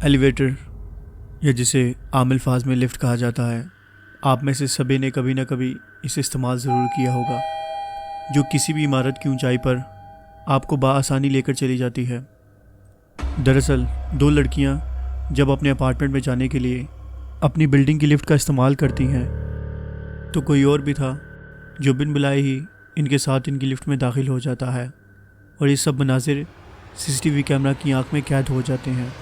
Elevator, या जिसे आम अल्फाज में लिफ्ट कहा जाता है, आप में से सभी ने कभी ना कभी इसे इस्तेमाल ज़रूर किया होगा, जो किसी भी इमारत की ऊंचाई पर आपको बआसानी लेकर चली जाती है। दरअसल दो लड़कियां जब अपने अपार्टमेंट में जाने के लिए अपनी बिल्डिंग की लिफ्ट का इस्तेमाल करती हैं, तो कोई और भी था जो बिन बुलाए ही इनके साथ इनकी लिफ्ट में दाखिल हो जाता है, और ये सब मनाजिर सीसीटीवी कैमरा की आंख में कैद हो जाते हैं।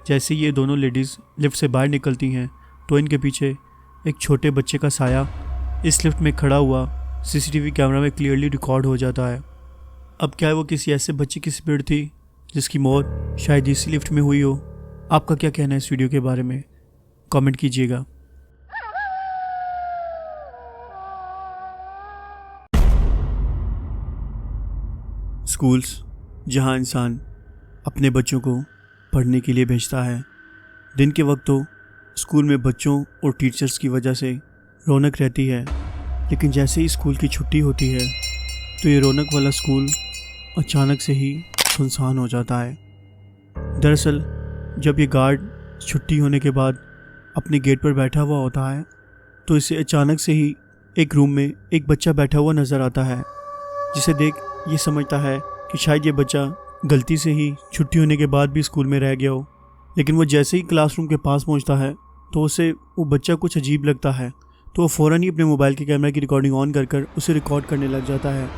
जैसे ये दोनों लेडीज़ लिफ्ट से बाहर निकलती हैं, तो इनके पीछे एक छोटे बच्चे का साया इस लिफ्ट में खड़ा हुआ सीसीटीवी कैमरा में क्लियरली रिकॉर्ड हो जाता है। अब क्या वो किसी ऐसे बच्चे की स्पीड थी जिसकी मौत शायद इसी लिफ्ट में हुई हो? आपका क्या कहना है इस वीडियो के बारे में? कमेंट कीजिएगा। स्कूल्स, जहां इंसान अपने बच्चों को पढ़ने के लिए भेजता है। दिन के वक्त तो स्कूल में बच्चों और टीचर्स की वजह से रौनक रहती है, लेकिन जैसे ही स्कूल की छुट्टी होती है तो ये रौनक वाला स्कूल अचानक से ही सुनसान हो जाता है। दरअसल जब ये गार्ड छुट्टी होने के बाद अपने गेट पर बैठा हुआ होता है, तो इसे अचानक से ही एक रूम में एक बच्चा बैठा हुआ नज़र आता है, जिसे देख ये समझता है कि शायद ये बच्चा गलती से ही छुट्टी होने के बाद भी स्कूल में रह गया हो। लेकिन वो जैसे ही क्लासरूम के पास पहुंचता है तो उसे वो बच्चा कुछ अजीब लगता है, तो वो फ़ौरन ही अपने मोबाइल के कैमरा की रिकॉर्डिंग ऑन कर उसे रिकॉर्ड करने लग जाता है,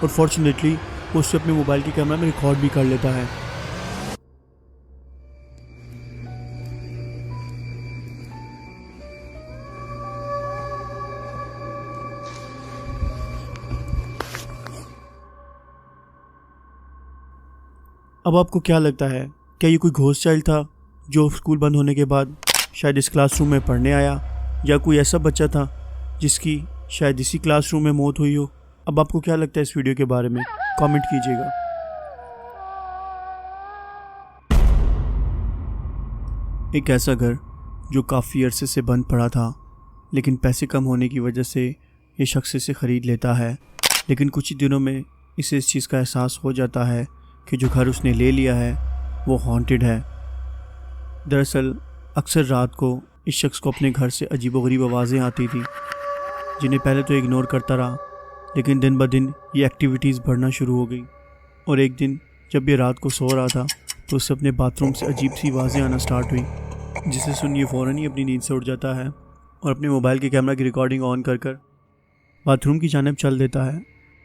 और फॉर्चुनेटली वो उससे अपने मोबाइल के कैमरा में रिकॉर्ड भी कर लेता है। अब आपको क्या लगता है, क्या ये कोई घोस्ट चाइल्ड था जो स्कूल बंद होने के बाद शायद इस क्लासरूम में पढ़ने आया, या कोई ऐसा बच्चा था जिसकी शायद इसी क्लासरूम में मौत हुई हो? अब आपको क्या लगता है इस वीडियो के बारे में? कमेंट कीजिएगा। एक ऐसा घर जो काफ़ी अरसे से बंद पड़ा था, लेकिन पैसे कम होने की वजह से ये शख्स इसे ख़रीद लेता है, लेकिन कुछ ही दिनों में इसे इस चीज़ का एहसास हो जाता है कि जो घर उसने ले लिया है वो हॉन्टेड है। दरअसल अक्सर रात को इस शख्स को अपने घर से अजीबोगरीब आवाज़ें आती थी, जिन्हें पहले तो इग्नोर करता रहा, लेकिन दिन ब दिन ये एक्टिविटीज़ बढ़ना शुरू हो गई। और एक दिन जब ये रात को सो रहा था तो उससे अपने बाथरूम से अजीब सी आवाज़ें आना स्टार्ट हुई, जिसे सुन ये फ़ौरन ही अपनी नींद से उठ जाता है और अपने मोबाइल के कैमरा की रिकॉर्डिंग ऑन कर बाथरूम की जानिब चल देता है।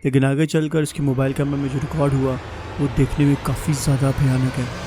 लेकिन आगे चलकर इसके मोबाइल कैमरा में जो रिकॉर्ड हुआ वो देखने में काफ़ी ज़्यादा भयानक है।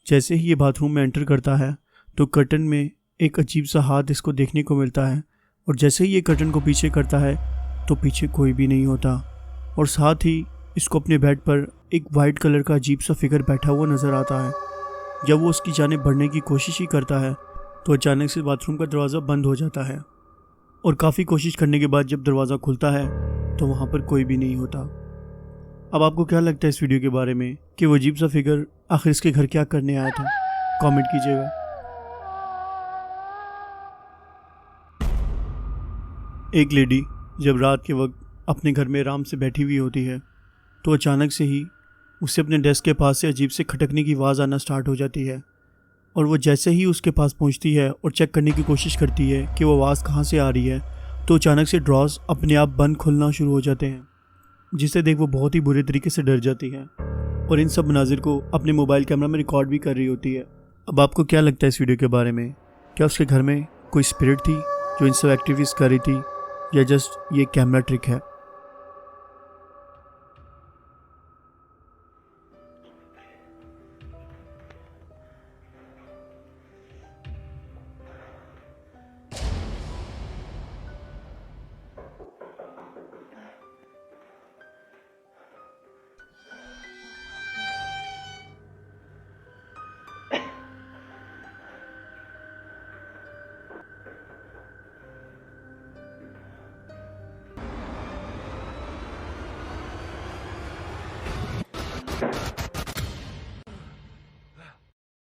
जैसे ही ये बाथरूम में एंटर करता है तो कर्टन में एक अजीब सा हाथ इसको देखने को मिलता है, और जैसे ही ये कर्टन को पीछे करता है तो पीछे कोई भी नहीं होता, और साथ ही इसको अपने बेड पर एक वाइट कलर का अजीब सा फिगर बैठा हुआ नज़र आता है। जब वो उसकी जानिब बढ़ने की कोशिश ही करता है तो अचानक से बाथरूम का दरवाज़ा बंद हो जाता है, और काफ़ी कोशिश करने के बाद जब दरवाज़ा खुलता है तो वहाँ पर कोई भी नहीं होता। अब आपको क्या लगता है इस वीडियो के बारे में कि वो अजीब सा फिगर आखिर इसके घर क्या करने आया था? कमेंट कीजिएगा। एक लेडी जब रात के वक्त अपने घर में आराम से बैठी हुई होती है तो अचानक से ही उसे अपने डेस्क के पास से अजीब से खटकने की आवाज़ आना स्टार्ट हो जाती है और वो जैसे ही उसके पास पहुंचती है और चेक करने की कोशिश करती है कि वो आवाज़ कहाँ से आ रही है, तो अचानक से ड्रॉर्स अपने आप बंद खुलना शुरू हो जाते हैं, जिसे देख वो बहुत ही बुरे तरीके से डर जाती है और इन सब मनाजिर को अपने मोबाइल कैमरा में रिकॉर्ड भी कर रही होती है। अब आपको क्या लगता है इस वीडियो के बारे में? क्या उसके घर में कोई स्पिरिट थी जो इन सब एक्टिविटीज़ कर रही थी, या जस्ट ये कैमरा ट्रिक है?